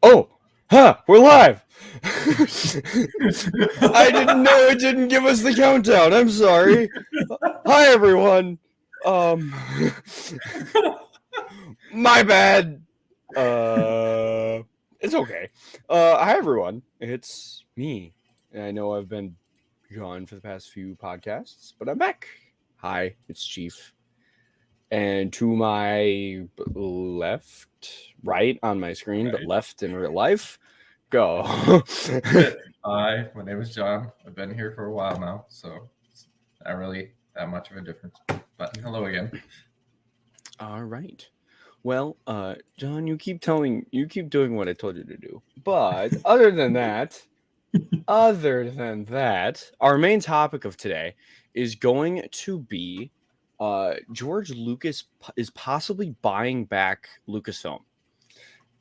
Oh, we're live. I didn't know it didn't give us the countdown. I'm sorry. Hi, everyone. Um, my bad. It's okay. Hi, everyone. It's me. And I know I've been gone for the past few podcasts, but I'm back. Hi, it's Chief. And to my right on my screen, but left in real life, go. Hi, my name is John. I've been here for a while now, so it's not really that much of a difference. But hello again. All right. Well, John, you keep doing what I told you to do. But other than that, our main topic of today is going to be George Lucas is possibly buying back Lucasfilm.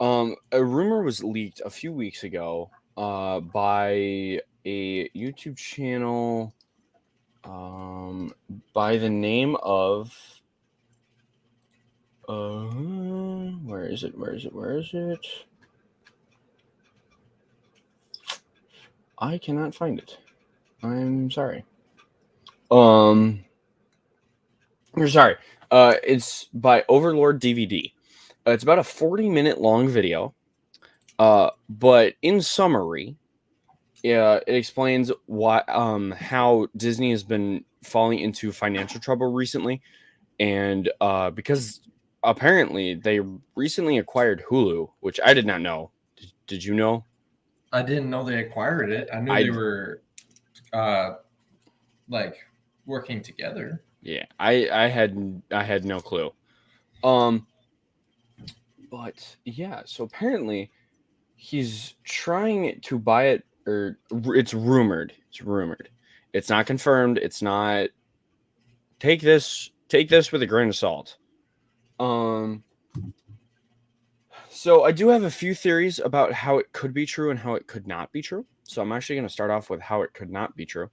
A rumor was leaked a few weeks ago by a YouTube channel by the name of where is it? I cannot find it. I'm sorry. You're sorry. It's by Overlord DVD. It's about a 40-minute long video. But in summary, it explains how Disney has been falling into financial trouble recently, and because apparently they recently acquired Hulu, which I did not know. Did you know? I didn't know they acquired it. I knew they were like working together. Yeah, I had no clue. But yeah, so apparently he's trying to buy it, or it's rumored. It's not confirmed. It's not. Take this with a grain of salt. So I do have a few theories about how it could be true and how it could not be true. So I'm actually going to start off with how it could not be true.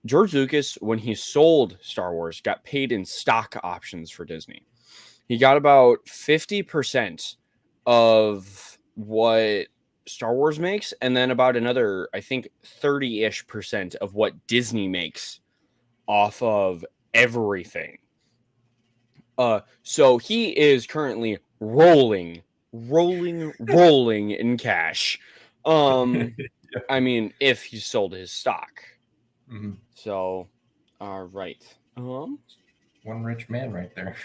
George Lucas, when he sold Star Wars, got paid in stock options for Disney. He got about 50% of what Star Wars makes, and then about another, I think, 30-ish% of what Disney makes off of everything. So he is currently rolling in cash. I mean, if he sold his stock. Mm-hmm. So, all right. One rich man right there.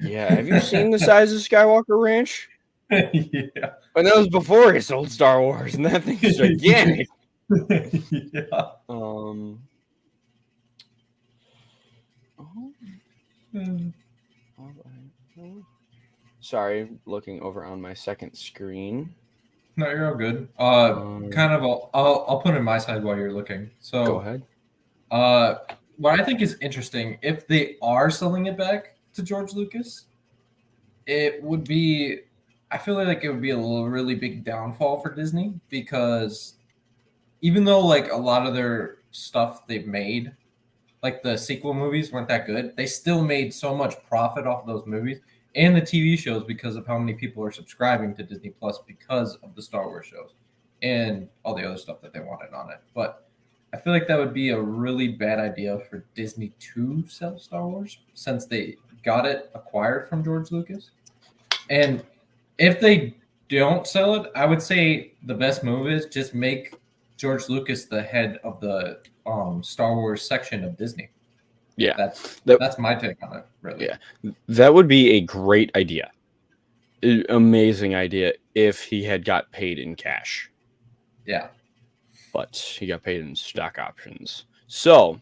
Yeah, have you seen the size of Skywalker Ranch? Yeah. And that was before he sold Star Wars, and that thing's gigantic. Yeah. Sorry, looking over on my second screen. No, you're all good. I'll put it in my side while you're looking. So go ahead. What I think is interesting, if they are selling it back to George Lucas, it would be, I feel like it would be a really big downfall for Disney, because even though like a lot of their stuff they've made, like the sequel movies weren't that good, they still made so much profit off of those movies and the TV shows because of how many people are subscribing to Disney Plus because of the Star Wars shows and all the other stuff that they wanted on it. But I feel like that would be a really bad idea for Disney to sell Star Wars, since they got it acquired from George Lucas. And if they don't sell it, I would say the best move is just make George Lucas the head of the Star Wars section of Disney. Yeah, that's my take on it, really. Yeah, that would be a great idea. Amazing idea if he had got paid in cash. Yeah. But he got paid in stock options. So,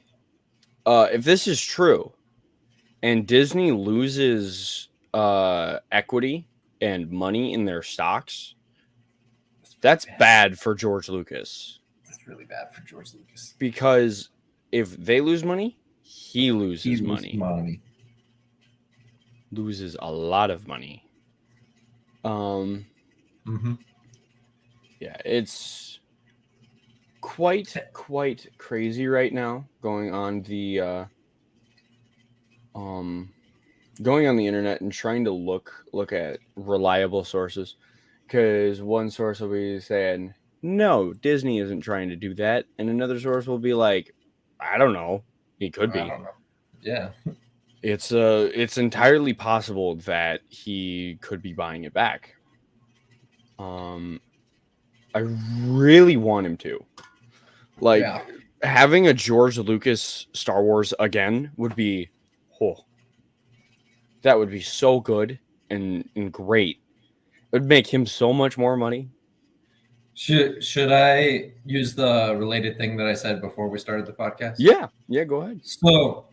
if this is true and Disney loses equity and money in their stocks, that's bad for George Lucas. That's really bad for George Lucas. Because if they lose money, he loses money. Loses a lot of money. Yeah, it's quite crazy right now going on the going on the internet and trying to look at reliable sources, because one source will be saying no, Disney isn't trying to do that, and another source will be like, I don't know, he could I be. don't know. Yeah. It's entirely possible that he could be buying it back. I really want him to. Like, Yeah. having a George Lucas Star Wars again would be, oh, that would be so good and great. It would make him so much more money. Should I use the related thing that I said before we started the podcast? Yeah, go ahead. So,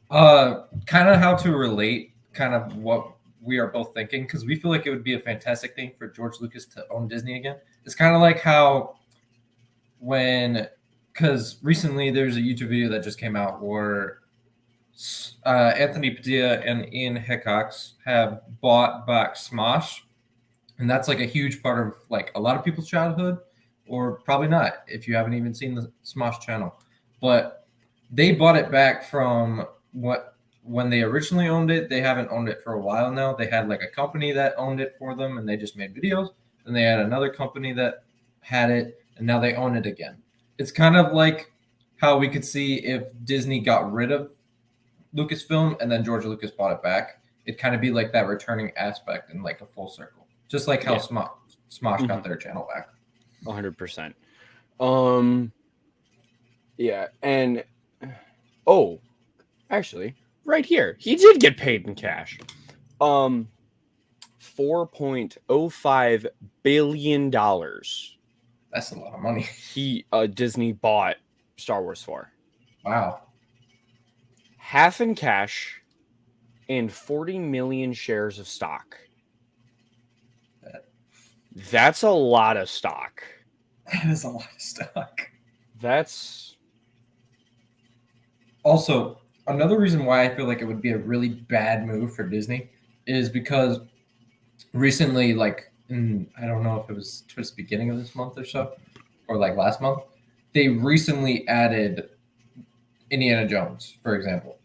kind of how to relate kind of what we are both thinking, because we feel like it would be a fantastic thing for George Lucas to own Disney again. It's kind of like how because recently there's a YouTube video that just came out where Anthony Padilla and Ian Hickox have bought back Smosh, and that's like a huge part of like a lot of people's childhood, or probably not if you haven't even seen the Smosh channel. But they bought it back from when they originally owned it. They haven't owned it for a while now. They had like a company that owned it for them, and they just made videos. And they had another company that had it, and now they own it again. It's kind of like how we could see if Disney got rid of Lucasfilm and then George Lucas bought it back. It'd kind of be like that returning aspect in like a full circle, just like how Yeah. Smosh got their channel back. 100%. Yeah, and actually, right here, he did get paid in cash. $4.05 billion. That's a lot of money. Disney bought Star Wars for. Wow. Half in cash and 40 million shares of stock. That's a lot of stock. That is a lot of stock. That's also another reason why I feel like it would be a really bad move for Disney is because recently, like I don't know if it was towards the beginning of this month or so, or like last month, they recently added Indiana Jones, for example.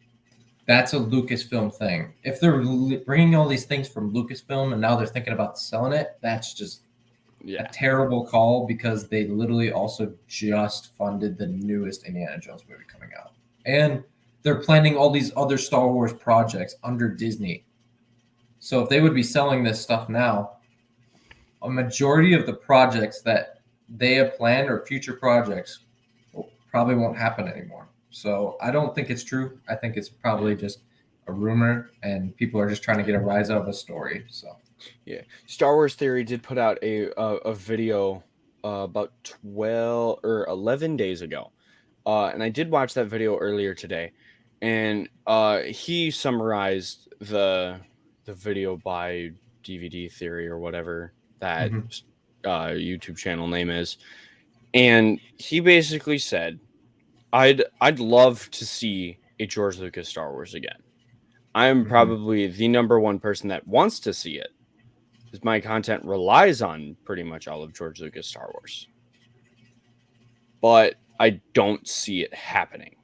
That's a Lucasfilm thing. If they're bringing all these things from Lucasfilm and now they're thinking about selling it, that's just a terrible call, because they literally also just funded the newest Indiana Jones movie coming out. And they're planning all these other Star Wars projects under Disney. So if they would be selling this stuff now, a majority of the projects that they have planned or future projects probably won't happen anymore. So I don't think it's true. I think it's probably just a rumor, and people are just trying to get a rise out of a story. So yeah, Star Wars Theory did put out a video about 12 or 11 days ago, and I did watch that video earlier today, and he summarized the video by DVD Theory or whatever that YouTube channel name is, and he basically said, I'd love to see a George Lucas Star Wars again. I'm probably the number one person that wants to see it, because my content relies on pretty much all of George Lucas Star Wars. But I don't see it happening.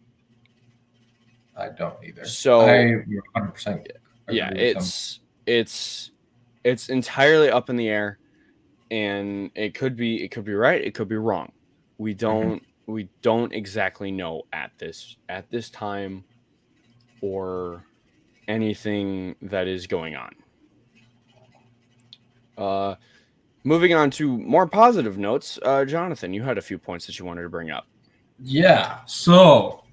I don't either. So I 100%. Yeah, it's entirely up in the air, and it could be right, it could be wrong. We don't exactly know at this time or anything that is going on. Moving on to more positive notes, Jonathan, you had a few points that you wanted to bring up. Yeah, so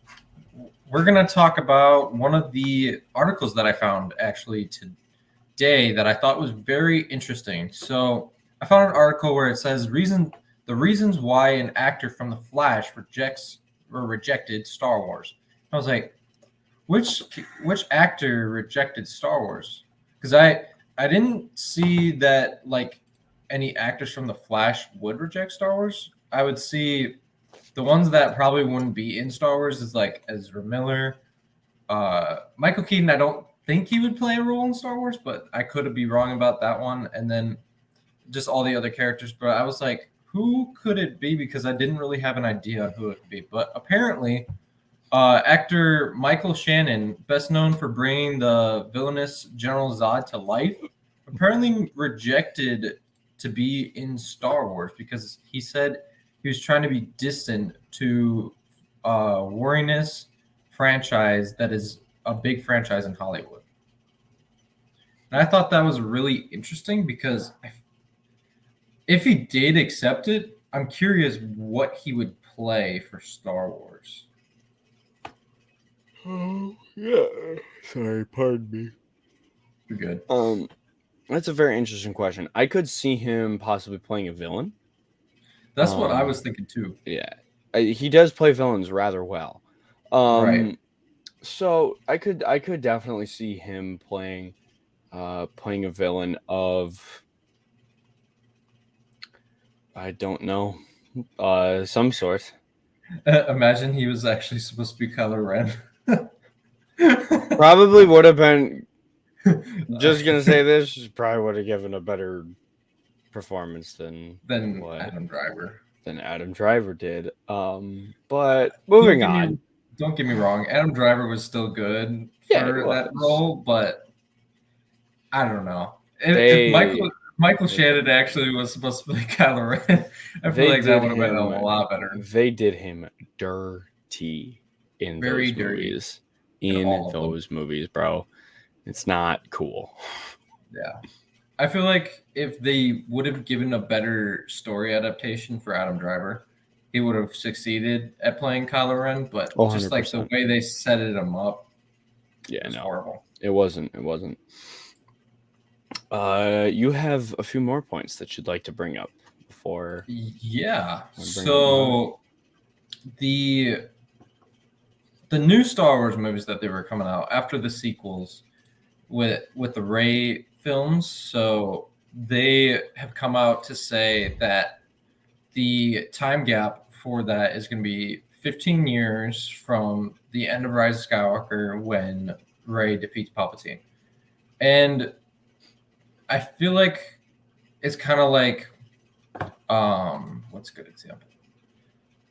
we're going to talk about one of the articles that I found actually today that I thought was very interesting. So I found an article where it says the reasons why an actor from The Flash rejected Star Wars. I was like, which actor rejected Star Wars? Because I didn't see that like any actors from The Flash would reject Star Wars. I would see the ones that probably wouldn't be in Star Wars is like Ezra Miller, Michael Keaton. I don't think he would play a role in Star Wars, but I could be wrong about that one. And then just all the other characters. But I was like, who could it be? Because I didn't really have an idea on who it could be. But apparently, Actor Michael Shannon, best known for bringing the villainous General Zod to life, apparently rejected to be in Star Wars because he said he was trying to be distant to Warriness franchise that is a big franchise in Hollywood. And I thought that was really interesting because if he did accept it, I'm curious what he would play for Star Wars. Oh, yeah. Sorry, pardon me. You're good. That's a very interesting question. I could see him possibly playing a villain. That's what I was thinking too. Yeah. He does play villains rather well. Right. So I could definitely see him playing a villain of, I don't know, some sort. Imagine he was actually supposed to be Kylo Ren. Probably would have been. Just gonna say this, probably would have given a better performance than Adam Driver. Than Adam Driver did. But moving on. Don't get me wrong. Adam Driver was still good for that role, but I don't know. If Michael Shannon actually was supposed to play Kylo Ren, I feel like that would have been a lot better. They did him dirty in those movies. In those movies, bro. It's not cool. Yeah. I feel like if they would have given a better story adaptation for Adam Driver, he would have succeeded at playing Kylo Ren, but just like the way they set him up, was horrible. It wasn't. You have a few more points that you'd like to bring up before. Yeah. So the new Star Wars movies that they were coming out after the sequels with the Rey films, so they have come out to say that the time gap for that is going to be 15 years from the end of Rise of Skywalker when Rey defeats Palpatine. And I feel like it's kind of like what's a good example?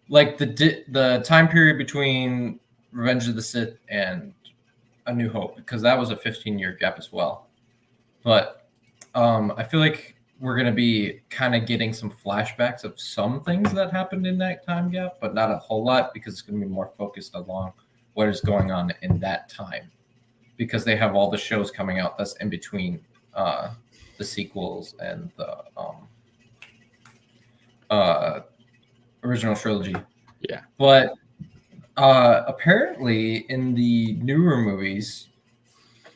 Like the time period between Revenge of the Sith and A New Hope, because that was a 15-year gap as well. But I feel like we're going to be kind of getting some flashbacks of some things that happened in that time gap, but not a whole lot because it's going to be more focused along what is going on in that time, because they have all the shows coming out that's in between the sequels and the original trilogy. Yeah. But apparently in the newer movies,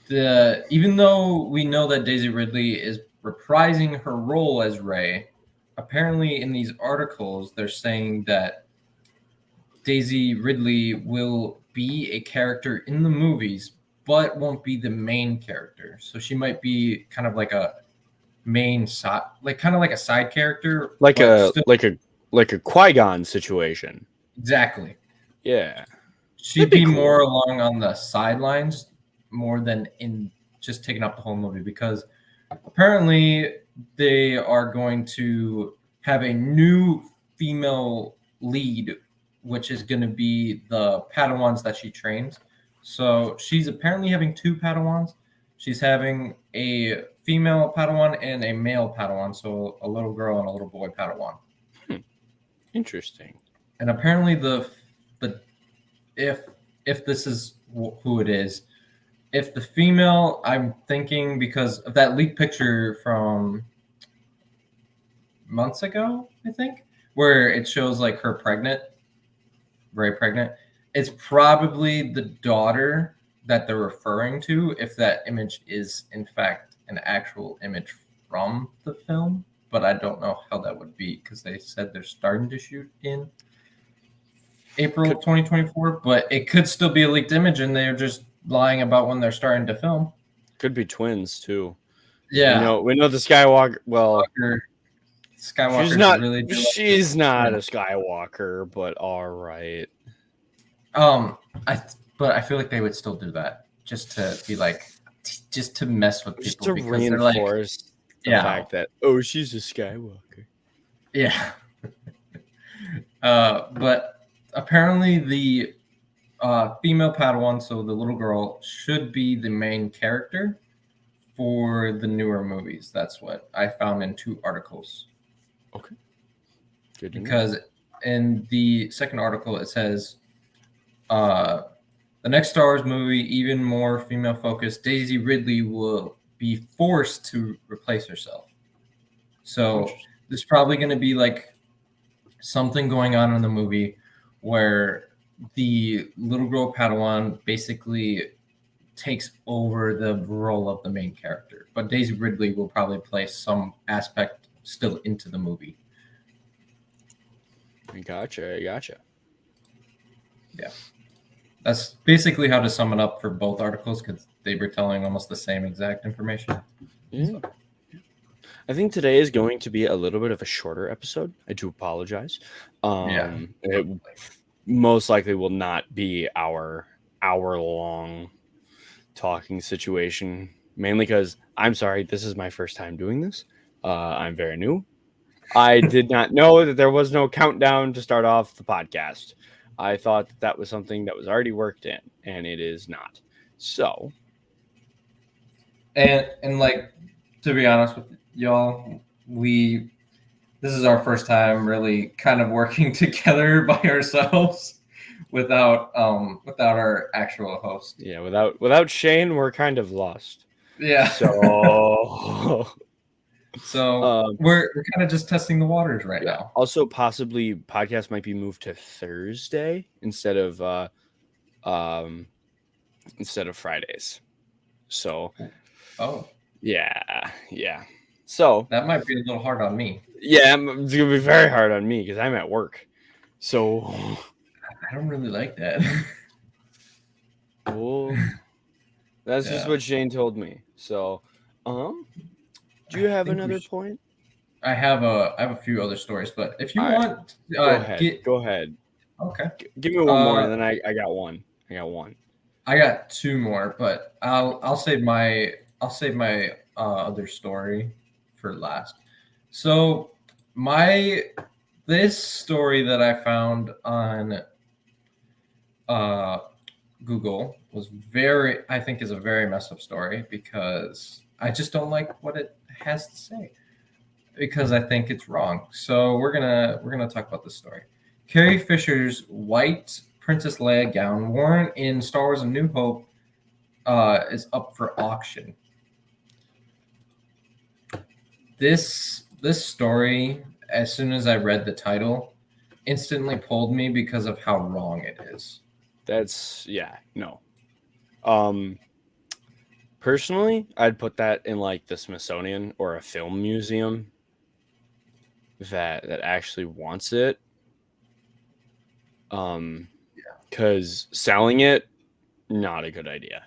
even though we know that Daisy Ridley is reprising her role as Rey, apparently in these articles they're saying that Daisy Ridley will be a character in the movies, but won't be the main character. So she might be kind of like a main side, kind of like a side character, like a Qui-Gon situation. Exactly. Yeah. She'd be cool. More along on the sidelines more than in just taking up the whole movie, because apparently they are going to have a new female lead, which is going to be the Padawans that she trains. So she's apparently having two Padawans. She's having a female Padawan and a male Padawan, so a little girl and a little boy Padawan. Interesting. And apparently if this is who it is, if the female, I'm thinking because of that leaked picture from months ago, I think, where it shows like her pregnant, very pregnant, it's probably the daughter that they're referring to, if that image is in fact an actual image from the film. But I don't know how that would be, because they said they're starting to shoot in April 2024, but it could still be a leaked image and they're just lying about when they're starting to film. Could be twins too. Yeah. We know the Skywalker. Well, Skywalker. She's not a Skywalker, but all right. But I feel like they would still do that just to be like, just to mess with people, just to reinforce the fact that she's a Skywalker. Yeah. But apparently the female Padawan, so the little girl, should be the main character for the newer movies. That's what I found in 2 articles. Okay. Good to know. Because in the second article, it says the next Star Wars movie, even more female focused, Daisy Ridley will be forced to replace herself. So there's probably going to be like something going on in the movie where the little girl Padawan basically takes over the role of the main character, but Daisy Ridley will probably play some aspect still into the movie. Gotcha. Yeah. That's basically how to sum it up for both articles, because they were telling almost the same exact information. Yeah. So. I think today is going to be a little bit of a shorter episode. I do apologize. It most likely will not be our hour-long talking situation, mainly because I'm sorry, this is my first time doing this. I'm very new. I did not know that there was no countdown to start off the podcast. I thought that was something that was already worked in, and it is not. So, and like, to be honest with y'all, this is our first time really kind of working together by ourselves without our actual host. Yeah, without Shane, we're kind of lost. Yeah. So we're kind of just testing the waters right now. Also, possibly podcast might be moved to Thursday instead of Fridays. So, yeah. So that might be a little hard on me. Yeah, it's gonna be very hard on me because I'm at work. So I don't really like that. Well, that's just what Shane told me. So, do you have another point? I have a few other stories, but if you want, go ahead. Okay. Give me one more, and then I got one. I got 2 more, but I'll save my other story for last. So this story that I found on Google was I think is a very messed up story, because I just don't like what it has to say, because I think it's wrong. So we're gonna talk about this story. Carrie Fisher's white Princess Leia gown worn in Star Wars: A New Hope is up for auction. This story, as soon as I read the title, instantly pulled me because of how wrong it is. Personally, I'd put that in like the Smithsonian or a film museum that actually wants it. Because selling it, not a good idea.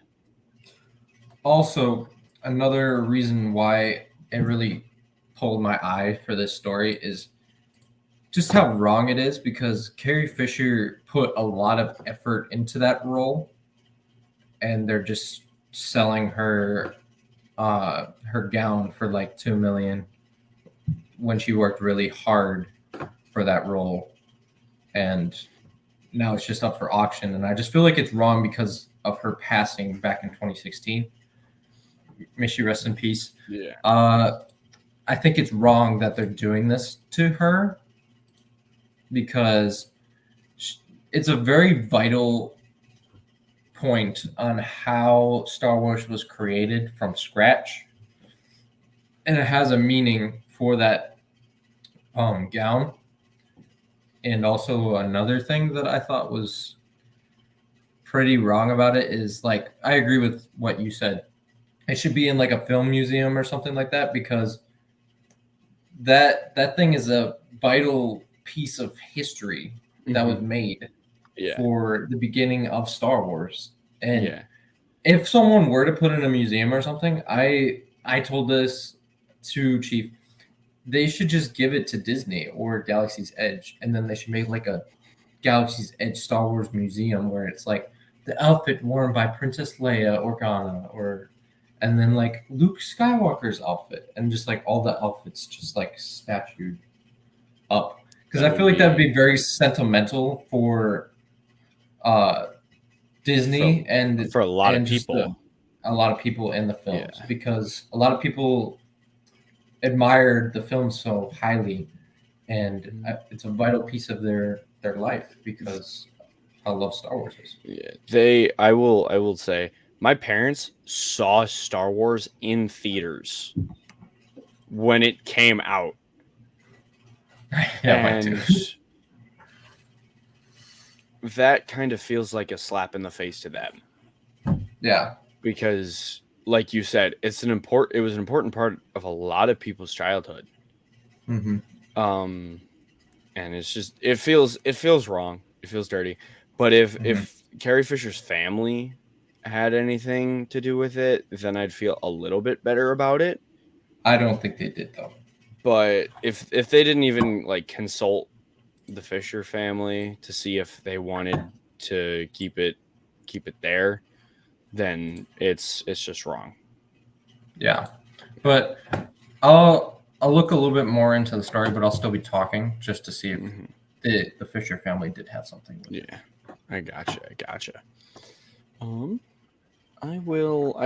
Also, another reason why it really pulled my eye for this story is just how wrong it is, because Carrie Fisher put a lot of effort into that role, and they're just selling her gown for like $2 million when she worked really hard for that role, and now it's just up for auction. And I just feel like it's wrong because of her passing back in 2016. May she rest in peace. Yeah. I think it's wrong that they're doing this to her, because it's a very vital point on how Star Wars was created from scratch, and it has a meaning for that gown. And also another thing that I thought was pretty wrong about it is, like, I agree with what you said. It should be in like a film museum or something like that, because that thing is a vital piece of history that was made for the beginning of Star Wars. And if someone were to put in a museum or something, I told this to Chief, they should just give it to Disney or Galaxy's Edge, and then they should make like a Galaxy's Edge Star Wars museum where it's like the outfit worn by Princess Leia Organa, and then like Luke Skywalker's outfit, and just like all the outfits just like statued up, because I feel like that would be very sentimental for Disney and for a lot of just people. a lot of people in the films Yeah. because a lot of people admired the film so highly, and it's a vital piece of their life because how I love Star Wars is. Yeah, I will say my parents saw Star Wars in theaters when it came out, Yeah, mine too. and that kind of feels like a slap in the face to them Yeah. because, like you said, it was an important part of a lot of people's childhood. Mm-hmm. And it's just it feels wrong. It feels dirty. But if Carrie Fisher's family had anything to do with it, then I'd feel a little bit better about it. I don't think they did though. But if they didn't even like consult the Fisher family to see if they wanted to keep it there, then it's just wrong. Yeah, but I'll look a little bit more into the story, but I'll still be talking just to see if the Fisher family did have something. With it. I gotcha. I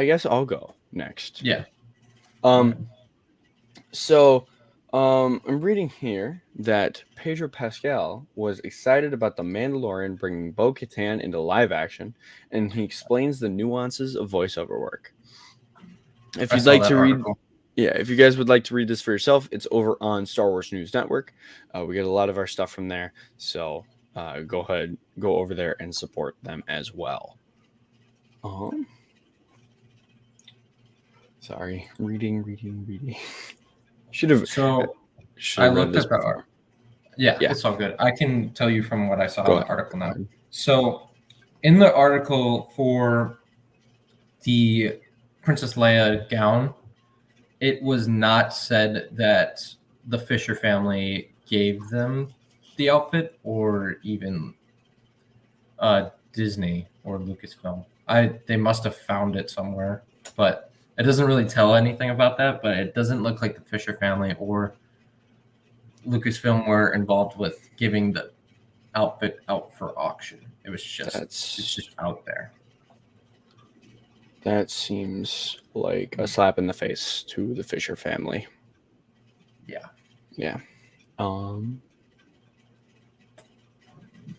guess I'll go next. Yeah. So, I'm reading here that Pedro Pascal was excited about The Mandalorian bringing Bo-Katan into live action, and he explains the nuances of voiceover work. If you'd like to read, if you guys would like to read this for yourself, it's over on Star Wars News Network. We get a lot of our stuff from there, so go over there and support them as well. Sorry, reading. Should have. So I looked at that art. Yeah, it's all good. I can tell you from what I saw in the article now. So, in the article for the Princess Leia gown, it was not said that the Fisher family gave them the outfit or even Disney or Lucasfilm. They must have found it somewhere, but it doesn't really tell anything about that. But it doesn't look like the Fisher family or Lucasfilm were involved with giving the outfit out for auction. It was just it's just out there. That seems like a slap in the face to the Fisher family. Yeah.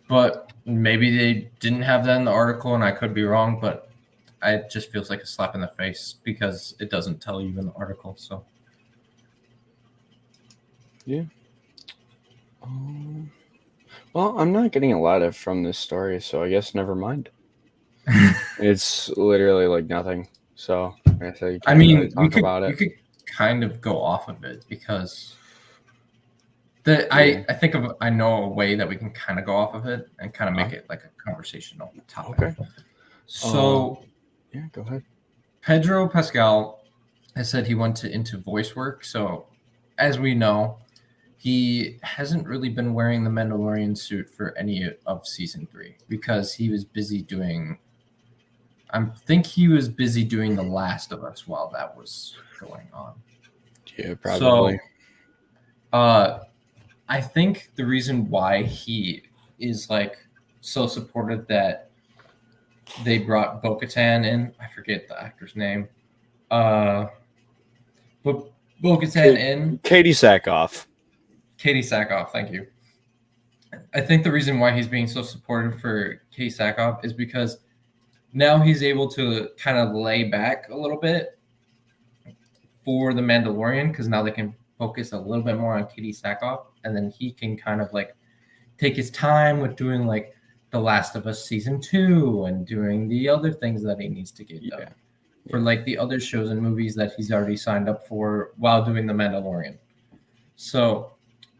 But maybe they didn't have that in the article, and I could be wrong, but it just feels like a slap in the face because it doesn't tell you in the article. So, yeah. Well, I'm not getting a lot from this story, so I guess never mind. It's literally like nothing. So I mean, we could kind of go off of it because I think I know a way that we can kind of go off of it and kind of make it like a conversational topic. Okay. So, yeah, go ahead. Pedro Pascal has said he went into voice work. So, as we know, he hasn't really been wearing the Mandalorian suit for any of season 3 because he was busy doing. I think he was busy doing The Last of Us while that was going on. Yeah, probably. So, I think the reason why he is like so supportive that they brought Bo-Katan in. I forget the actor's name. But Bo-Katan in. Katie Sackhoff. Katie Sackhoff, thank you. I think the reason why he's being so supportive for Katie Sackhoff is because now he's able to kind of lay back a little bit for the Mandalorian because now they can focus a little bit more on Katie Sackhoff, and then he can kind of like take his time with doing like The Last of Us season 2 and doing the other things that he needs to get done for like the other shows and movies that he's already signed up for while doing The Mandalorian. So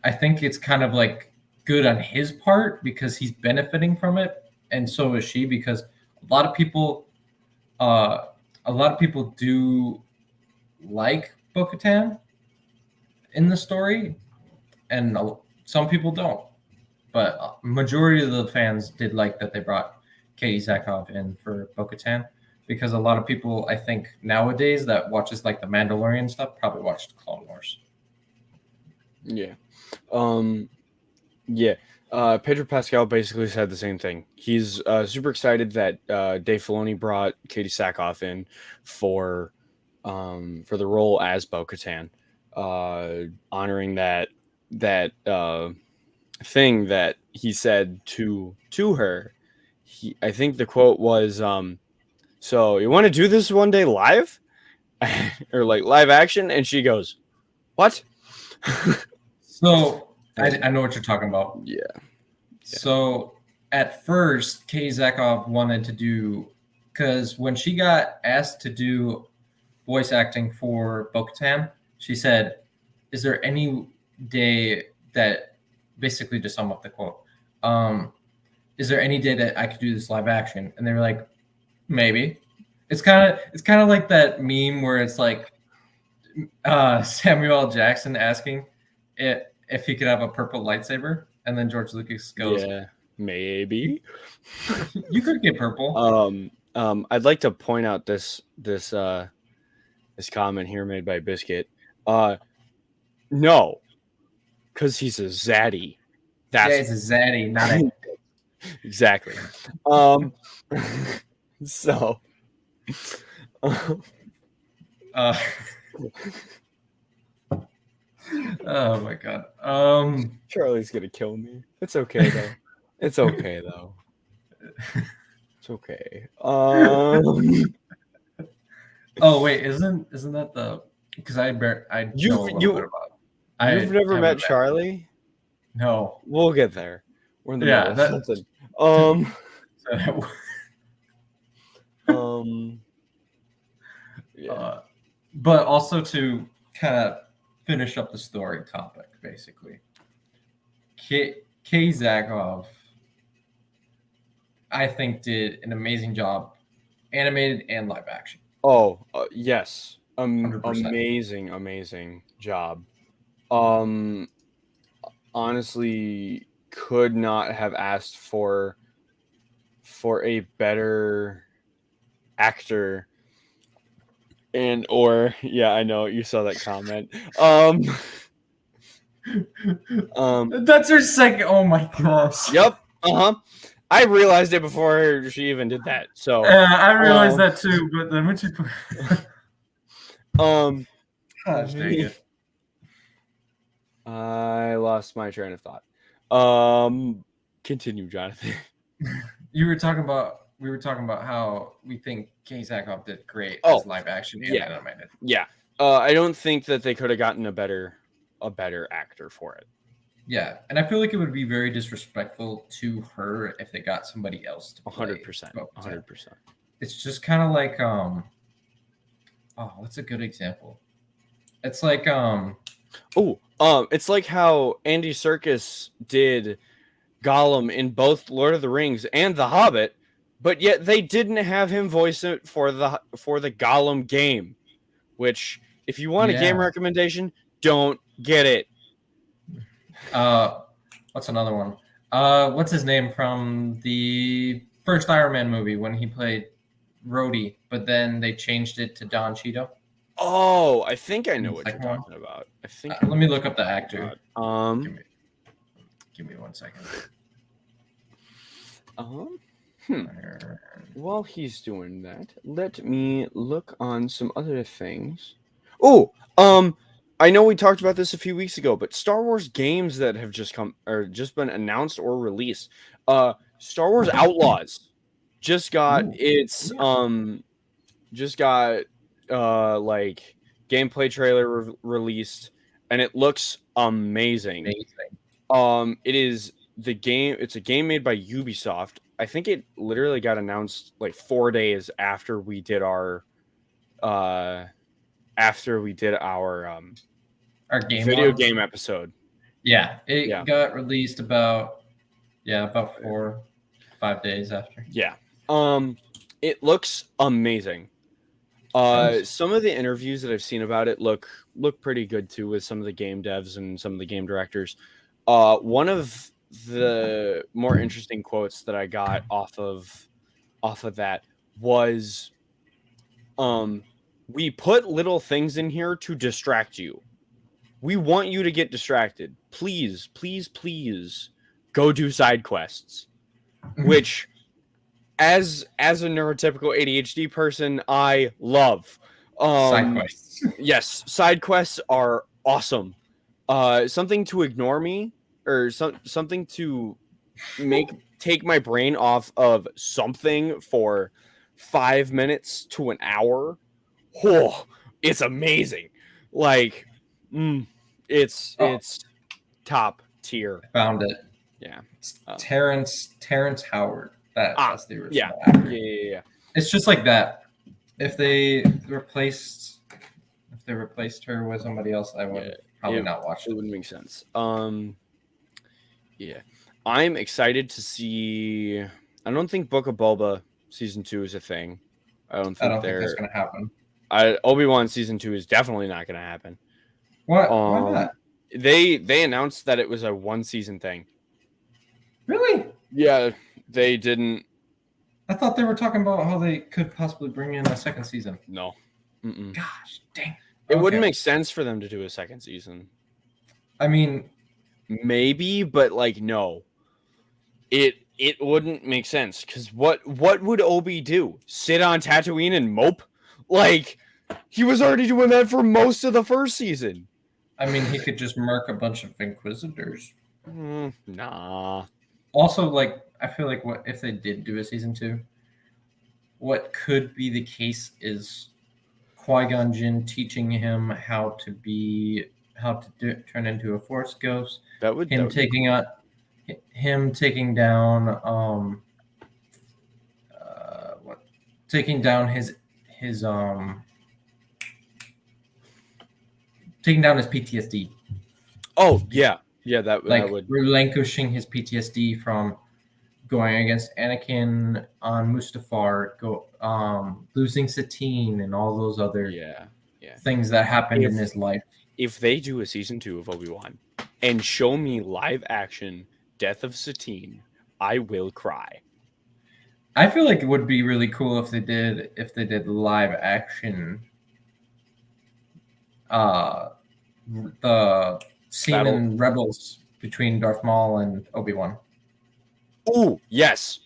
I think it's kind of like good on his part because he's benefiting from it, and so is she because a lot of people do like Bo-Katan in the story, and some people don't. But majority of the fans did like that they brought Katie Sackhoff in for Bo-Katan because a lot of people, I think, nowadays that watches like the Mandalorian stuff probably watched Clone Wars. Yeah. Pedro Pascal basically said the same thing. He's super excited that Dave Filoni brought Katie Sackhoff in for the role as Bo-Katan, honoring that thing that he said to her. I think the quote was, "So you want to do this one day live, or like live action?" And she goes, "What?" So I know what you're talking about. Yeah. So at first, Katie Sackhoff wanted to do, because when she got asked to do voice acting for Bo-Katan, she said, "Is there any day that," basically to sum up the quote, "is there any day that I could do this live action?" And they were like, "Maybe." It's kind of like that meme where it's like Samuel L. Jackson asking if he could have a purple lightsaber, and then George Lucas goes, Yeah, maybe. "You could get purple." I'd like to point out this comment here made by Biscuit. No, because he's a zaddy. That's Yeah, it's a zaddy, not a. exactly. So, Uh, oh my god. Charlie's gonna kill me. It's okay though. It's okay though. It's okay. Oh wait, isn't that the? Because I know a little bit about. You've never haven't met Charlie? No. We'll get there. We're in the Yeah, middle of something. Yeah. But also to kind of finish up the story topic, basically, Kay Zagoff, I think, did an amazing job, animated and live action. Oh, yes. 100%. Amazing job. Honestly, could not have asked for a better actor. And or yeah, I know you saw that comment. That's her second. Oh my gosh. Yep. I realized it before she even did that. So I realized that too, but then when she put gosh dang it. I lost my train of thought. Continue, Jonathan. We were talking about how we think Katie Sackhoff did great as live action and animated. Yeah. I don't think that they could have gotten a better actor for it. Yeah, and I feel like it would be very disrespectful to her if they got somebody else to play. 100%. 100%. It's just kind of like what's a good example? It's like it's like how Andy Serkis did Gollum in both Lord of the Rings and The Hobbit, but yet they didn't have him voice it for the Gollum game, which if you want a game recommendation, don't get it. What's another one? What's his name from the first Iron Man movie when he played Rhodey, but then they changed it to Don Cheadle? Oh, I think I know what you're talking about. I think. Let me look up the actor. Give me 1 second. While he's doing that, let me look on some other things. Oh, I know we talked about this a few weeks ago, but Star Wars games that have just been announced or released. Star Wars Outlaws just got like gameplay trailer released, and it looks amazing. It is the game. It's a game made by Ubisoft. I think it literally got announced like 4 days after we did our game video game episode. Yeah, it got released about 4-5 days after. Yeah. It looks amazing. Some of the interviews that I've seen about it look pretty good too, with some of the game devs and some of the game directors. One of the more interesting quotes that I got off of that was, we put little things in here to distract you. We want you to get distracted. Please, please, please go do side quests, which as a neurotypical ADHD person, I love. Side quests. Yes, side quests are awesome. Something to ignore me, or something to take my brain off of something for 5 minutes to an hour. Oh, it's amazing. Like, it's Oh, top tier. I found it. Yeah. It's Terrence Howard. That's the Yeah. original actor. Yeah. It's just like that. If they replaced her with somebody else, I would probably not watch It it. wouldn't make sense. Yeah. I'm excited to see. I don't think Book of Boba season 2 is a thing. I don't think that's gonna happen. Obi-Wan season 2 is definitely not going to happen. What? Why not? They announced that it was a 1-season thing. Really? Yeah, they didn't. I thought they were talking about how they could possibly bring in a second season. No. Mm-mm. Gosh, dang. It wouldn't make sense for them to do a second season. I mean, maybe, but like no. It wouldn't make sense, because what would Obi do? Sit on Tatooine and mope? Like, he was already doing that for most of the first season. I mean, he could just murk a bunch of Inquisitors. Nah. Also, like, I feel like what if they did do a season 2? What could be the case is Qui-Gon Jinn teaching him how to turn into a Force ghost. Taking down his PTSD. Oh yeah, that would relinquishing his PTSD from going against Anakin on Mustafar, losing Satine, and all those other things that happened in his life. If they do a season 2 of Obi-Wan and show me live action Death of Satine, I will cry. I feel like it would be really cool if they did live action. The scene in Rebels between Darth Maul and Obi-Wan. Oh, yes.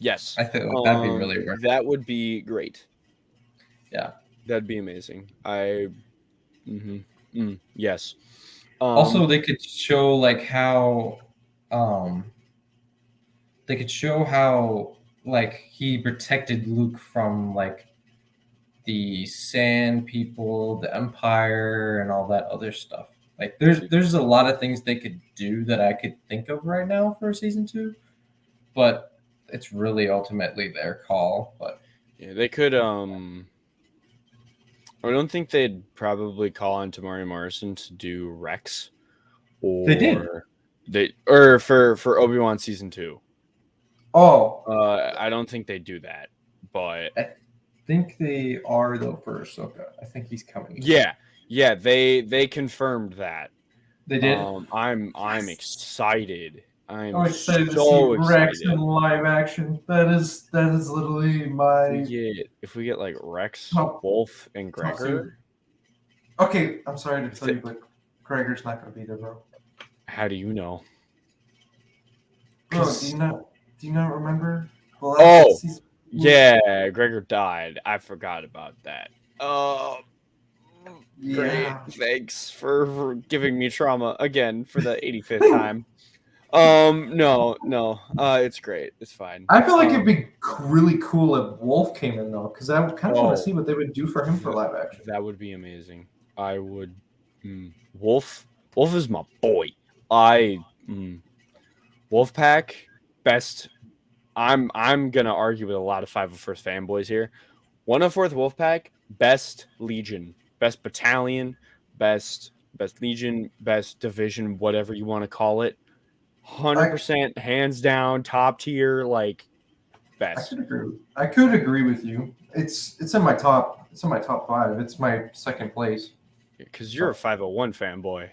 I think that'd be really weird. That would be great. Yeah. That'd be amazing. Yes. Also, they could show like how he protected Luke from like the Sand People, the Empire, and all that other stuff. Like there's a lot of things they could do that I could think of right now for season 2, but it's really ultimately their call. But yeah, they could. I don't think they'd probably call on Tamari Morrison to do Rex. Or they did. For Obi-Wan season 2. Oh, I don't think they do that, but I think they are though for Ahsoka. I think he's coming. Yeah, they confirmed that. They did. I'm excited. I'm excited so to see Rex in live action. That is literally my. If we get like Rex, Wolf, and Gregor. Okay, I'm sorry to tell you, but Gregor's not going to be there, bro. How do you know? Bro, do you not remember? Yeah, Gregor died. I forgot about that. Great. Thanks for giving me trauma again for the 85th time. No, it's great. It's fine. I feel like it'd be really cool if Wolf came in though, because I kind of want to see what they would do for him for live action. That would be amazing. I would. Wolf is my boy. Wolfpack best. I'm gonna argue with a lot of 501st fanboys here. 104th Wolfpack best Legion, best battalion, best Legion, best division, whatever you want to call it. 100% hands down top tier, like best. I could agree with you. It's in my top 5. It's my second place. Because you're a 501 fanboy.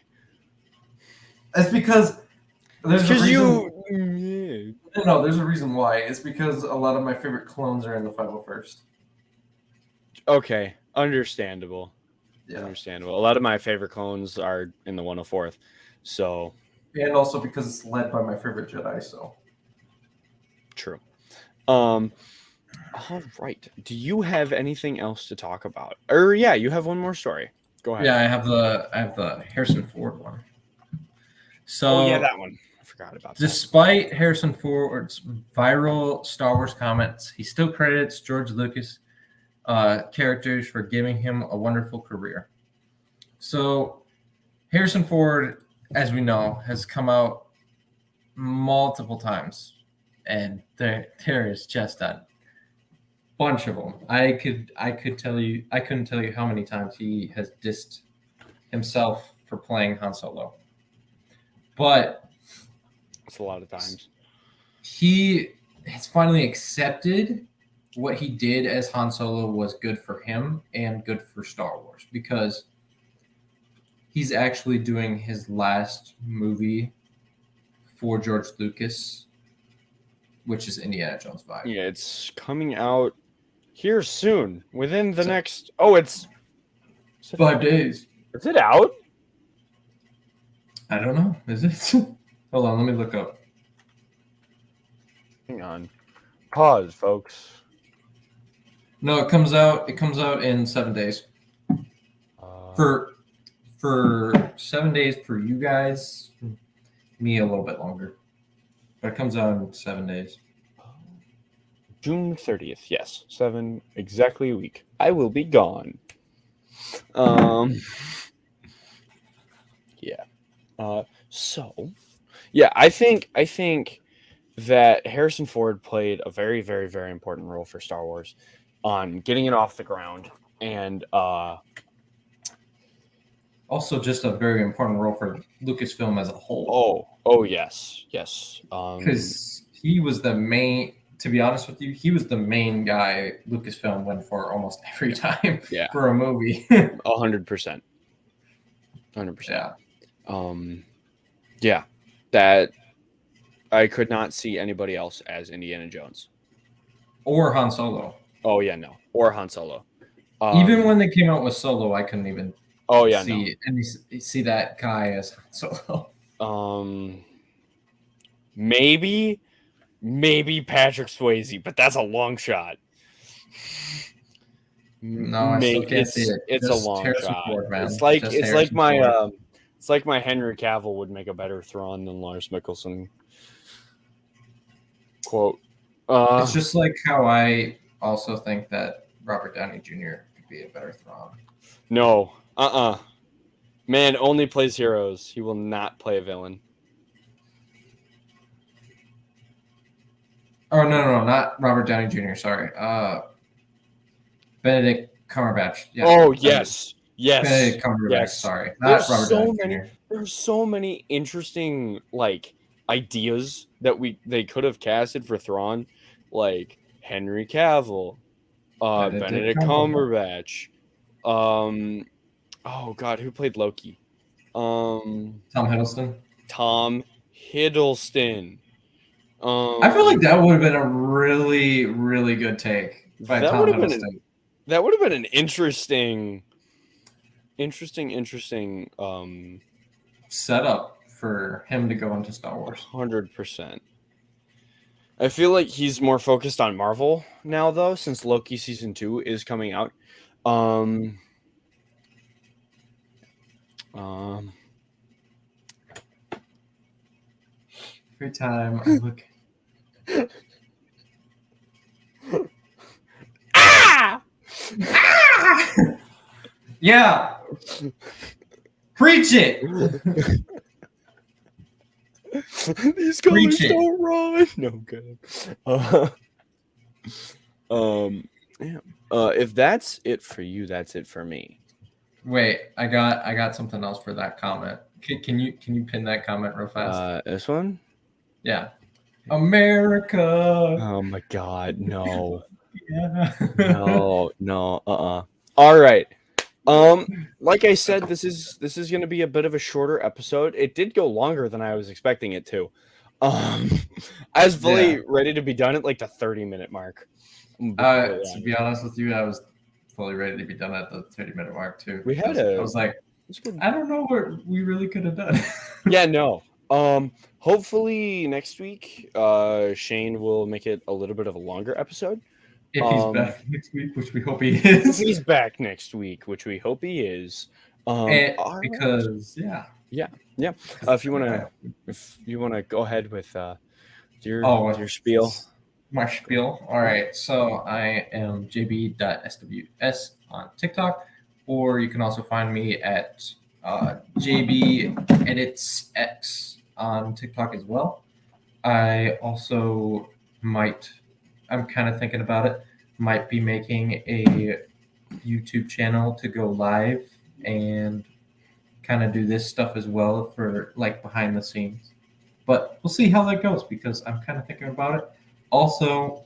It's because there's a reason. No, there's a reason why. It's because a lot of my favorite clones are in the 501st. Okay, understandable. Yeah. Understandable. A lot of my favorite clones are in the 104th. So And also because it's led by my favorite Jedi, so. True. All right. Do you have anything else to talk about? Or yeah, you have one more story. Go ahead. Yeah, I have the Harrison Ford one. So Oh yeah, that one. I forgot about that. Despite Harrison Ford's viral Star Wars comments, he still credits George Lucas characters for giving him a wonderful career. So Harrison Ford, as we know, has come out multiple times, and there is just a bunch of them. I couldn't tell you how many times he has dissed himself for playing Han Solo. But it's a lot of times. He has finally accepted what he did as Han Solo was good for him and good for Star Wars, because he's actually doing his last movie for George Lucas, which is Indiana Jones 5. Yeah, it's coming out here soon, within the next... Oh, it's 5 days. Is it out? I don't know. Is it? Hold on, let me look up. Hang on. Pause, folks. No, it comes out in 7 days. For 7 days for you guys, me a little bit longer. But it comes out in 7 days. June 30th, yes. 7 exactly a week. I will be gone. Yeah. So yeah, I think that Harrison Ford played a very, very, very important role for Star Wars on getting it off the ground, and also just a very important role for Lucasfilm as a whole. Oh yes. Because he was the main. To be honest with you, he was the main guy Lucasfilm went for almost every time for a movie. 100%. 100%. Yeah, that I could not see anybody else as Indiana Jones or Han Solo. Oh yeah, no, or Han Solo. Even when they came out with Solo, I couldn't even. See that guy as Han Solo. Maybe Patrick Swayze, but that's a long shot. No, I still can't see it. It's just a long shot. Ford, it's like my Henry Cavill would make a better Thrawn than Lars Mikkelsen. Quote. It's just like how I also think that Robert Downey Jr. could be a better Thrawn. No. Man only plays heroes. He will not play a villain. Oh, no, not Robert Downey Jr., sorry. Benedict Cumberbatch. Yeah, oh, yes. Benedict Cumberbatch, sorry. Not Robert Downey Jr. There's so many interesting, ideas that they could have casted for Thrawn, like Henry Cavill, Benedict Cumberbatch. Oh, God, who played Loki? Tom Hiddleston. Tom Hiddleston. I feel like that would have been a really, really good take by Tom Hiddleston. That would have been an interesting setup for him to go into Star Wars. 100%. I feel like he's more focused on Marvel now, though, since Loki season 2 is coming out. Every time I look. Yeah. Preach it. These colors don't run. No good. If that's it for you, that's it for me. Wait, I got something else for that comment. Can you pin that comment real fast? This one? Yeah. America. Oh my God, no. Yeah. No. All right. Like I said, this is going to be a bit of a shorter episode. It did go longer than I was expecting it to. I was fully ready to be done at like the 30-minute mark. To be honest with you, I was fully ready to be done at the 30-minute mark too. I was like, I don't know what we really could have done. Yeah, no. Hopefully next week, Shane will make it a little bit of a longer episode. If he's back next week, which we hope he If is. he's back next week, which we hope he is. And All right. because Yeah. If you wanna go ahead with your spiel. My spiel. All right. So I am jb.sws on TikTok, or you can also find me at jbeditsx on TikTok as well. I also I'm kind of thinking about it, might be making a YouTube channel to go live and kind of do this stuff as well for like behind the scenes. But we'll see how that goes because I'm kind of thinking about it. Also,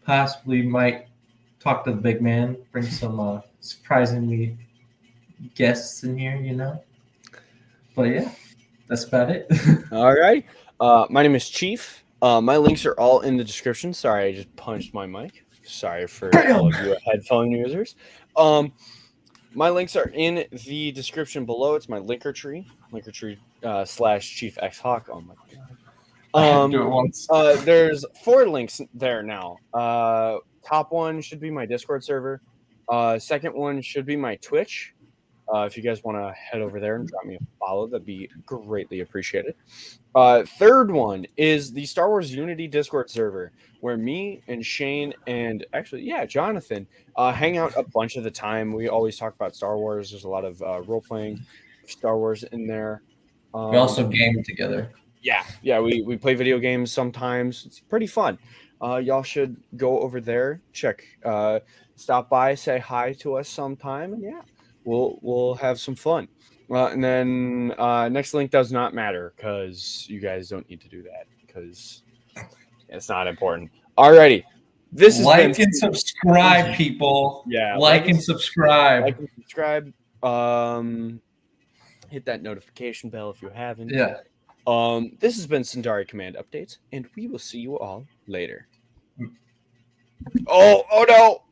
possibly might talk to the big man, bring some surprisingly guests in here, you know. But yeah, that's about it. All right. My name is Chief. My links are all in the description. Sorry, I just punched my mic. Sorry for all of you headphone users. My links are in the description below. It's my Linktree / Chief X Hawk. Oh my god. I had to do it once. There's 4 links there now. Top one should be my Discord server. Second one should be my Twitch. If you guys want to head over there and drop me a follow, that'd be greatly appreciated. Third one is the Star Wars Unity Discord server, where me and Shane and actually, Jonathan hang out a bunch of the time. We always talk about Star Wars. There's a lot of role playing Star Wars in there. We also game together. Yeah, we play video games sometimes. It's pretty fun. Y'all should go over there, stop by, say hi to us sometime, and yeah, we'll have some fun. And then next link does not matter because you guys don't need to do that because it's not important. Alrighty, this is like and subscribe, people. Yeah, like and subscribe. Like and subscribe. Hit that notification bell if you haven't. Yeah. This has been Sundari Command Updates, and we will see you all later. Oh no!